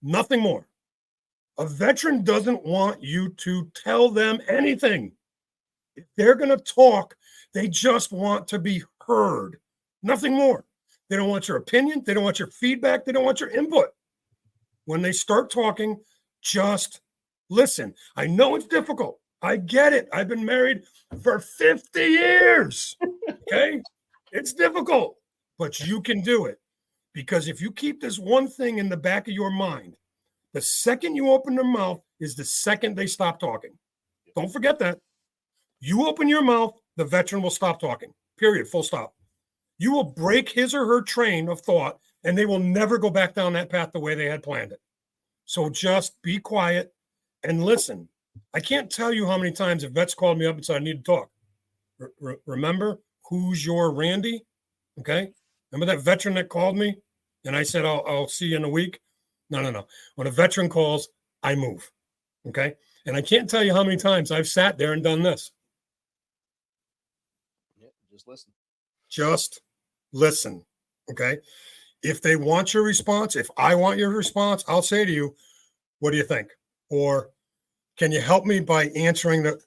Nothing more. A veteran doesn't want you to tell them anything. If they're going to talk, they just want to be heard. Nothing more. They don't want your opinion. They don't want your feedback. They don't want your input. When they start talking, just listen. I know it's difficult. I get it. I've been married for 50 years. Okay? It's difficult, but you can do it. Because if you keep this one thing in the back of your mind, the second you open their mouth is the second they stop talking. Don't forget that. You open your mouth, the veteran will stop talking. Period. Full stop. You will break his or her train of thought, and they will never go back down that path the way they had planned it. So just be quiet and listen. I can't tell you how many times a vet's called me up and said, I need to talk. Remember, who's your Randy? Okay. Remember that veteran that called me and I said, I'll see you in a week? No. When a veteran calls, I move. Okay. And I can't tell you how many times I've sat there and done this. Yeah, just listen. Just listen. Okay. If they want your response, if I want your response, I'll say to you, what do you think? Or can you help me by answering the,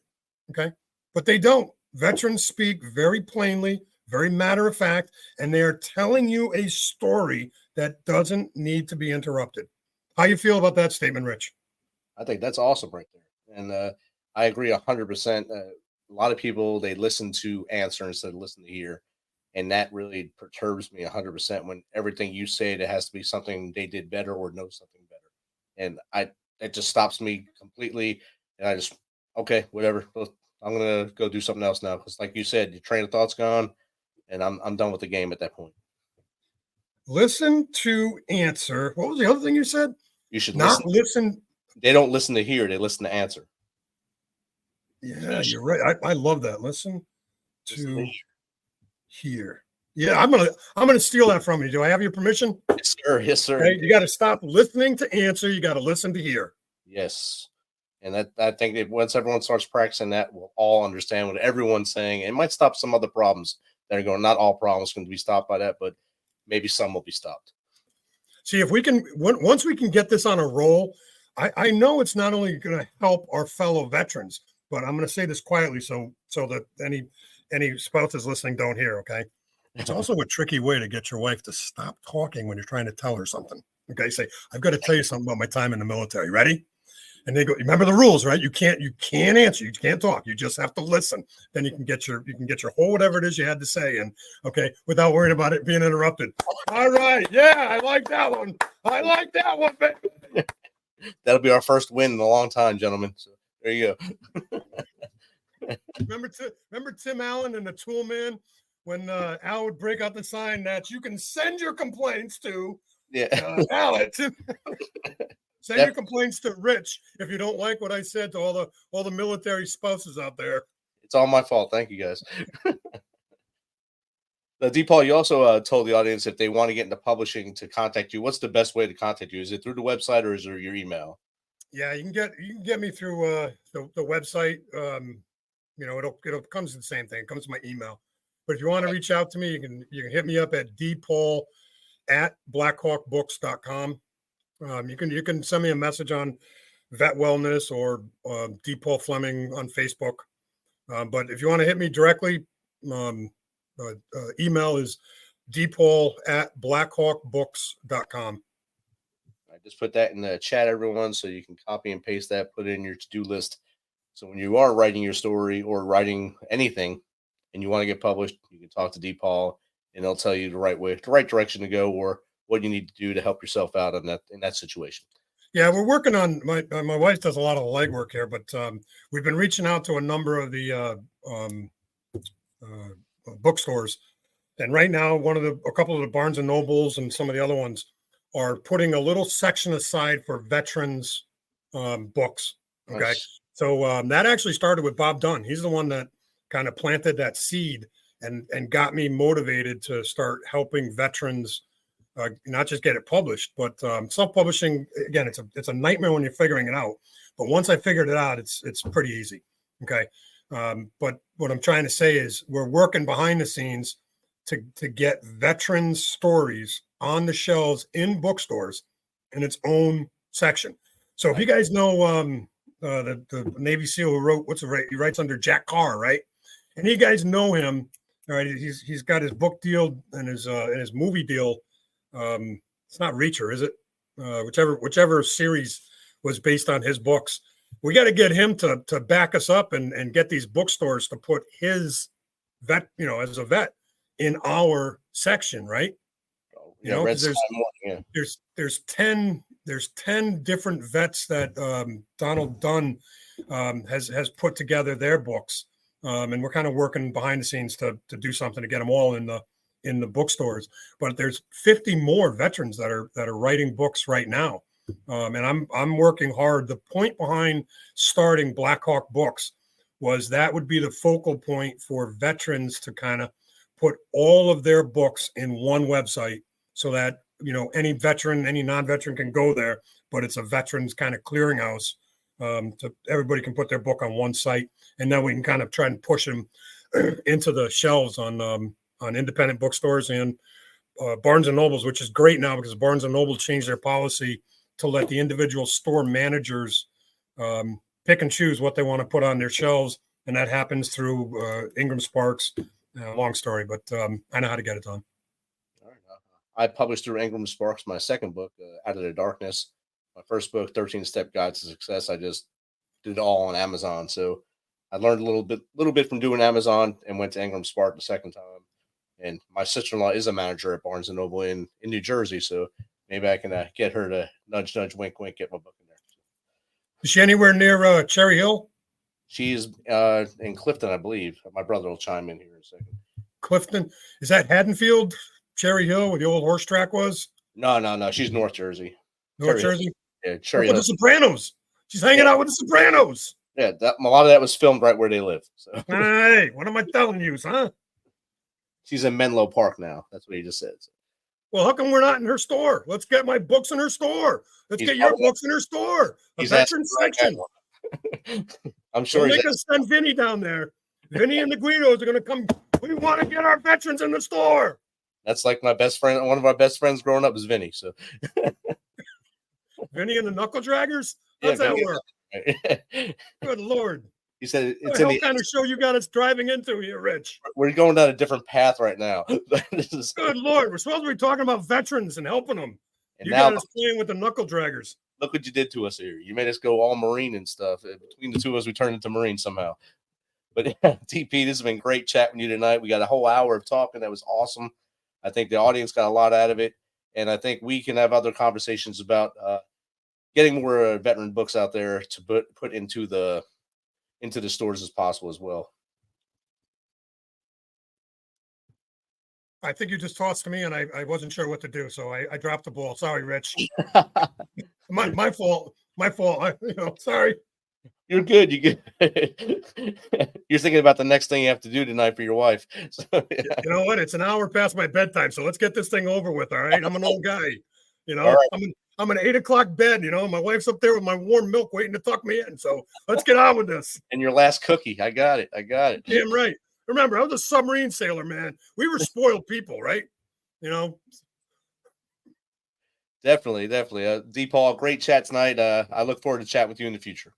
okay? But they don't. Veterans speak very plainly, very matter of fact, and they are telling you a story that doesn't need to be interrupted. How you feel about that statement, Rich? I think that's awesome right there. And I agree 100%. A lot of people, they listen to answer instead of listen to hear. And that really perturbs me 100% when everything you say, it has to be something they did better or know something better. And it just stops me completely. And I just, okay, whatever. I'm going to go do something else now. Because like you said, your train of thought's gone and I'm done with the game at that point. Listen to answer. What was the other thing you said? You should not listen. They don't listen to hear. They listen to answer. Yeah, you're right. I love that. Listen to hear. Yeah, I'm gonna steal that from you. Do I have your permission? Yes, sir. Yes, sir. Okay, you got to stop listening to answer. You got to listen to hear. Yes. And that I think that once everyone starts practicing that, we'll all understand what everyone's saying. It might stop some other problems that are going. Not all problems can be stopped by that, but maybe some will be stopped. See, if we can, once we can get this on a roll, I know it's not only going to help our fellow veterans, but I'm going to say this quietly so that any spouses listening don't hear, okay? It's also a tricky way to get your wife to stop talking when you're trying to tell her something. Okay, say, I've got to tell you something about my time in the military. Ready? And they go, remember the rules, right? You can't answer, you can't talk. You just have to listen. Then you can get your whole whatever it is you had to say, and okay, without worrying about it being interrupted. All right, yeah, I like that one. I like that one, baby. That'll be our first win in a long time, gentlemen. So there you go. Remember Tim Allen and the Tool Man when Al would break out the sign that you can send your complaints to Al. Send your complaints to Rich if you don't like what I said to all the military spouses out there. It's all my fault. Thank you, guys. DePaul, you also told the audience if they want to get into publishing to contact you, what's the best way to contact you? Is it through the website or is it your email? Yeah, you can get me through the website. It comes to the same thing. It comes to my email. But if you want to reach out to me, you can hit me up at dpaul@blackhawkbooks.com. You can send me a message on Vet Wellness or D. Paul Fleming on Facebook. But if you want to hit me directly, email is dpaul@blackhawkbooks.com. I just put that in the chat, everyone, so you can copy and paste that, put it in your to-do list. So when you are writing your story or writing anything and you want to get published, you can talk to D. Paul and they'll tell you the right direction to go or what you need to do to help yourself out in that situation. Yeah, we're working on my wife does a lot of the legwork here, but we've been reaching out to a number of the bookstores, and right now a couple of the Barnes and Nobles and some of the other ones are putting a little section aside for veterans books. Okay, nice. So that actually started with Bob Dunn. He's the one that kind of planted that seed and got me motivated to start helping veterans. Not just get it published, but self-publishing. Again, it's a nightmare when you're figuring it out. But once I figured it out, it's pretty easy. Okay, but what I'm trying to say is we're working behind the scenes to get veterans' stories on the shelves in bookstores in its own section. So if you guys know the Navy SEAL who wrote he writes under Jack Carr, right? And you guys know him, all right? He's got his book deal and his movie deal. It's not Reacher, is it? Whichever series was based on his books. We got to get him to back us up and get these bookstores to put his vet, as a vet in our section, right? There's 10 different vets that Donald Dunn has put together their books, and we're kind of working behind the scenes to do something to get them all in the bookstores. But there's 50 more veterans that are writing books right now, and I'm working hard. The point behind starting Black Hawk Books was that would be the focal point for veterans to kind of put all of their books in one website, so that any veteran, any non-veteran can go there, but it's a veterans kind of clearinghouse. So everybody can put their book on one site, and then we can kind of try and push them into the shelves on independent bookstores and Barnes and Nobles, which is great now because Barnes and Noble changed their policy to let the individual store managers pick and choose what they want to put on their shelves, and that happens through Ingram Sparks. Long story, but I know how to get it done. All right. I published through Ingram Sparks my second book, Out of the Darkness. My first book, 13-Step Guide to Success. I just did it all on Amazon, so I learned a little bit from doing Amazon and went to Ingram Spark the second time. And my sister-in-law is a manager at Barnes & Noble in New Jersey, so maybe I can get her to nudge, wink, wink, get my book in there. Is she anywhere near Cherry Hill? She's in Clifton, I believe. My brother will chime in here in a second. Clifton? Is that Haddonfield, Cherry Hill, where the old horse track was? No. She's North Jersey. North Jersey? Yeah, Cherry Hill. The Sopranos. She's hanging out with the Sopranos. Yeah, a lot of that was filmed right where they live. So. Hey, what am I telling you, huh? She's in Menlo Park now. That's what he just said. Well, how come we're not in her store? Let's get my books in her store. Let's get your books in her store. A veteran section. I'm sure. Make us send Vinny down there. Vinny and the Guidos are going to come. We want to get our veterans in the store. That's like my best friend. One of our best friends growing up is Vinny. So, Vinny and the Knuckle Draggers. How's that work? Good Lord. He said it's what kind of show you got us driving into here, Rich? We're going down a different path right now. Good Lord. We're supposed to be talking about veterans and helping them. And you got us playing with the Knuckle Draggers. Look what you did to us here. You made us go all Marine and stuff. Between the two of us, we turned into Marine somehow. But TP, this has been great chatting with you tonight. We got a whole hour of talking. That was awesome. I think the audience got a lot out of it. And I think we can have other conversations about getting more veteran books out there to put into the stores as possible as well. I think you just tossed to me and I wasn't sure what to do. So I dropped the ball. Sorry, Rich. my fault. Sorry. You're good. You're thinking about the next thing you have to do tonight for your wife. So, yeah. You know what? It's an hour past my bedtime. So let's get this thing over with. All right. I'm an old guy. Right. I'm an 8 o'clock bed, my wife's up there with my warm milk waiting to tuck me in. So let's get on with this. And your last cookie. I got it. Damn right. Remember, I was a submarine sailor, man. We were spoiled people, right? Definitely. D-Paul, great chat tonight. I look forward to chat with you in the future.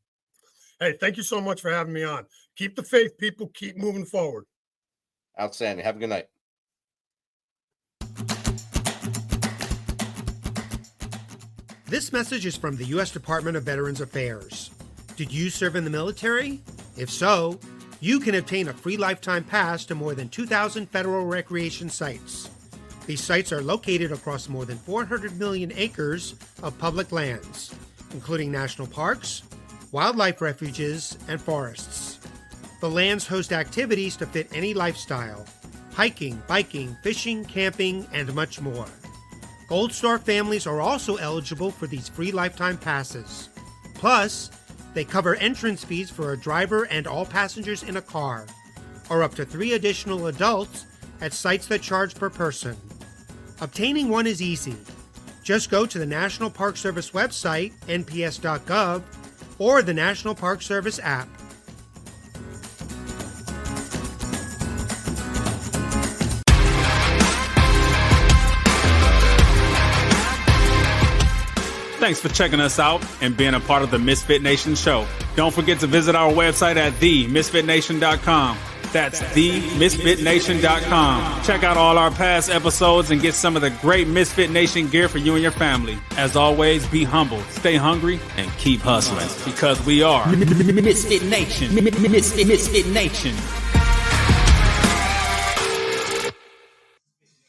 Hey, thank you so much for having me on. Keep the faith, people. Keep moving forward. Outstanding. Have a good night. This message is from the U.S. Department of Veterans Affairs. Did you serve in the military? If so, you can obtain a free lifetime pass to more than 2,000 federal recreation sites. These sites are located across more than 400 million acres of public lands, including national parks, wildlife refuges, and forests. The lands host activities to fit any lifestyle: hiking, biking, fishing, camping, and much more. Gold Star families are also eligible for these free lifetime passes. Plus, they cover entrance fees for a driver and all passengers in a car, or up to 3 additional adults at sites that charge per person. Obtaining one is easy. Just go to the National Park Service website, nps.gov, or the National Park Service app. Thanks for checking us out and being a part of the Misfit Nation show. Don't forget to visit our website at themisfitnation.com. That's themisfitnation.com. Check out all our past episodes and get some of the great Misfit Nation gear for you and your family. As always, be humble, stay hungry, and keep hustling, because we are Misfit Nation. Misfit Nation.